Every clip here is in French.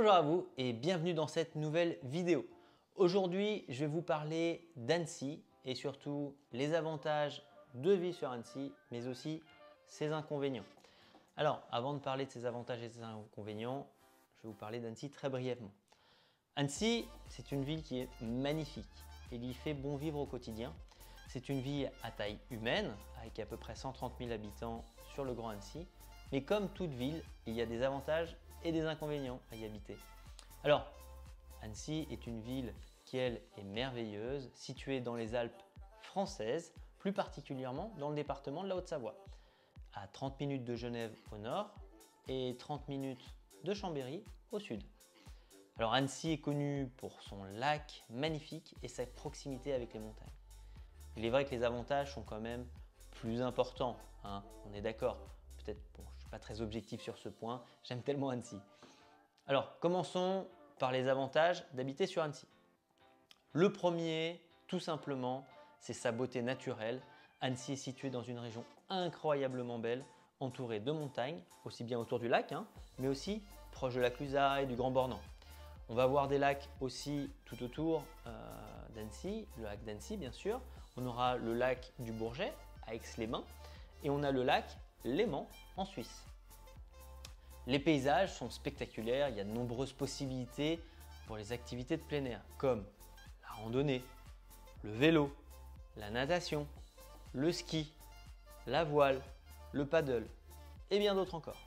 Bonjour à vous et bienvenue dans cette nouvelle vidéo. Aujourd'hui, je vais vous parler d'Annecy et surtout les avantages de vivre sur Annecy, mais aussi ses inconvénients. Alors, avant de parler de ses avantages et ses inconvénients, je vais vous parler d'Annecy très brièvement. Annecy, c'est une ville qui est magnifique et il y fait bon vivre au quotidien. C'est une ville à taille humaine, avec à peu près 130 000 habitants sur le Grand Annecy. Mais comme toute ville, il y a des avantages et des inconvénients à y habiter. Alors, Annecy est une ville qui, elle, est merveilleuse, située dans les Alpes françaises, plus particulièrement dans le département de la Haute-Savoie, à 30 minutes de Genève au nord et 30 minutes de Chambéry au sud. Alors Annecy est connue pour son lac magnifique et sa proximité avec les montagnes. Il est vrai que les avantages sont quand même plus importants, hein, on est d'accord. Peut-être, bon, je ne suis pas très objectif sur ce point, j'aime tellement Annecy. Alors, commençons par les avantages d'habiter sur Annecy. Le premier, tout simplement, c'est sa beauté naturelle. Annecy est située dans une région incroyablement belle, entourée de montagnes, aussi bien autour du lac, mais aussi proche de la Clusaz et du Grand Bornand. On va avoir des lacs aussi tout autour d'Annecy, le lac d'Annecy bien sûr. On aura le lac du Bourget à Aix-les-Bains et on a le lac Léman en Suisse. Les paysages sont spectaculaires, il y a de nombreuses possibilités pour les activités de plein air comme la randonnée, le vélo, la natation, le ski, la voile, le paddle et bien d'autres encore.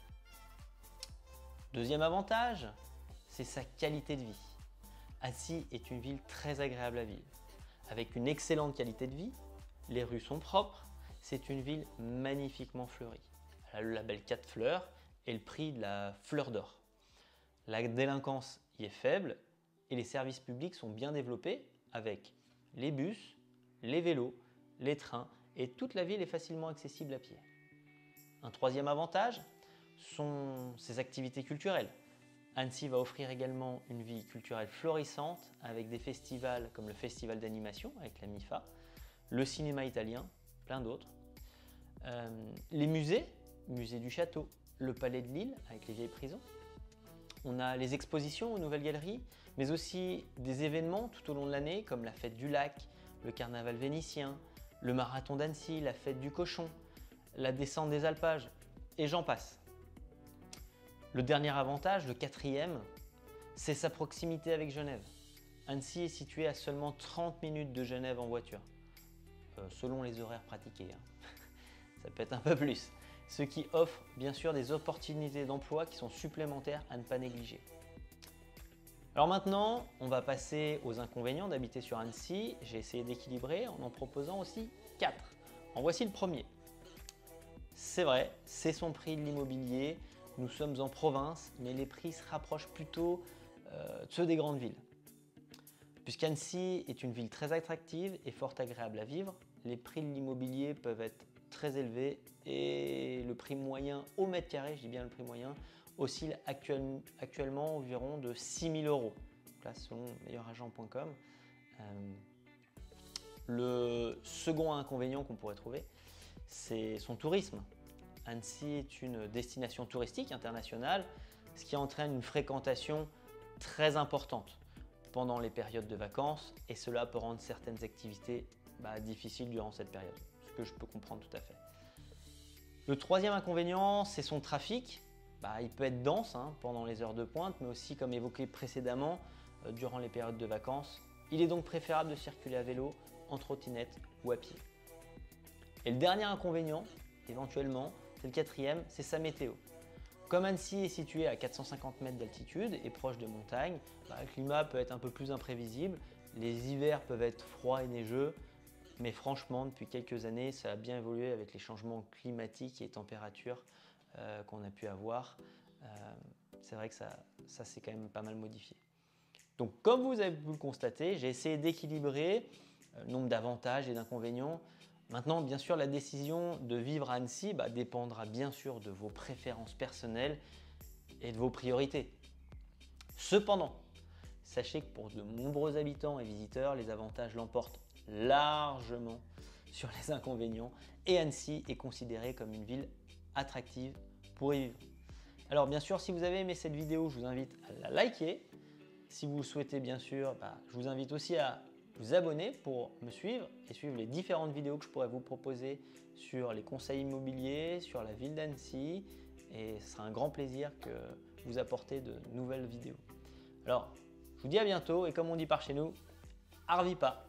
Deuxième avantage, c'est sa qualité de vie. Annecy est une ville très agréable à vivre. Avec une excellente qualité de vie, les rues sont propres, c'est une ville magnifiquement fleurie. Elle a le label 4 fleurs et le prix de la fleur d'or. La délinquance y est faible et les services publics sont bien développés avec les bus, les vélos, les trains et toute la ville est facilement accessible à pied. Un troisième avantage sont ses activités culturelles. Annecy va offrir également une vie culturelle florissante avec des festivals comme le festival d'animation avec la MIFA, le cinéma italien, plein d'autres. Les musées, musée du château, le palais de Lille avec les vieilles prisons. On a les expositions aux nouvelles galeries, mais aussi des événements tout au long de l'année comme la fête du lac, le carnaval vénitien, le marathon d'Annecy, la fête du cochon, la descente des alpages et j'en passe. Le dernier avantage, le quatrième, c'est sa proximité avec Genève. Annecy est située à seulement 30 minutes de Genève en voiture, selon les horaires pratiqués. Ça peut être un peu plus. Ce qui offre bien sûr des opportunités d'emploi qui sont supplémentaires à ne pas négliger. Alors maintenant, on va passer aux inconvénients d'habiter sur Annecy. J'ai essayé d'équilibrer en proposant aussi 4. En voici le premier. C'est vrai, c'est son prix de l'immobilier. Nous sommes en province, mais les prix se rapprochent plutôt de ceux des grandes villes. Puisqu'Annecy est une ville très attractive et fort agréable à vivre, les prix de l'immobilier peuvent être très élevés et le prix moyen au mètre carré, je dis bien le prix moyen, oscille actuellement environ de 6 000 €. Là, selon meilleuragent.com. Le second inconvénient qu'on pourrait trouver, c'est son tourisme. Annecy est une destination touristique internationale, ce qui entraîne une fréquentation très importante pendant les périodes de vacances et cela peut rendre certaines activités difficiles durant cette période, ce que je peux comprendre tout à fait. Le troisième inconvénient, c'est son trafic. Il peut être dense pendant les heures de pointe, mais aussi comme évoqué précédemment, durant les périodes de vacances. Il est donc préférable de circuler à vélo, en trottinette ou à pied. Et le dernier inconvénient, éventuellement, c'est le quatrième, c'est sa météo. Comme Annecy est située à 450 mètres d'altitude et proche de montagnes, le climat peut être un peu plus imprévisible. Les hivers peuvent être froids et neigeux, mais franchement, depuis quelques années, ça a bien évolué avec les changements climatiques et températures qu'on a pu avoir. C'est vrai que ça s'est quand même pas mal modifié. Donc, comme vous avez pu le constater, j'ai essayé d'équilibrer le nombre d'avantages et d'inconvénients. Maintenant, bien sûr, la décision de vivre à Annecy dépendra bien sûr de vos préférences personnelles et de vos priorités. Cependant, sachez que pour de nombreux habitants et visiteurs, les avantages l'emportent largement sur les inconvénients et Annecy est considérée comme une ville attractive pour y vivre. Alors bien sûr, si vous avez aimé cette vidéo, je vous invite à la liker. Si vous le souhaitez bien sûr, je vous invite aussi à vous abonner pour me suivre et suivre les différentes vidéos que je pourrais vous proposer sur les conseils immobiliers, sur la ville d'Annecy, et ce sera un grand plaisir que vous apporter de nouvelles vidéos. Alors, je vous dis à bientôt et comme on dit par chez nous, arvi pas.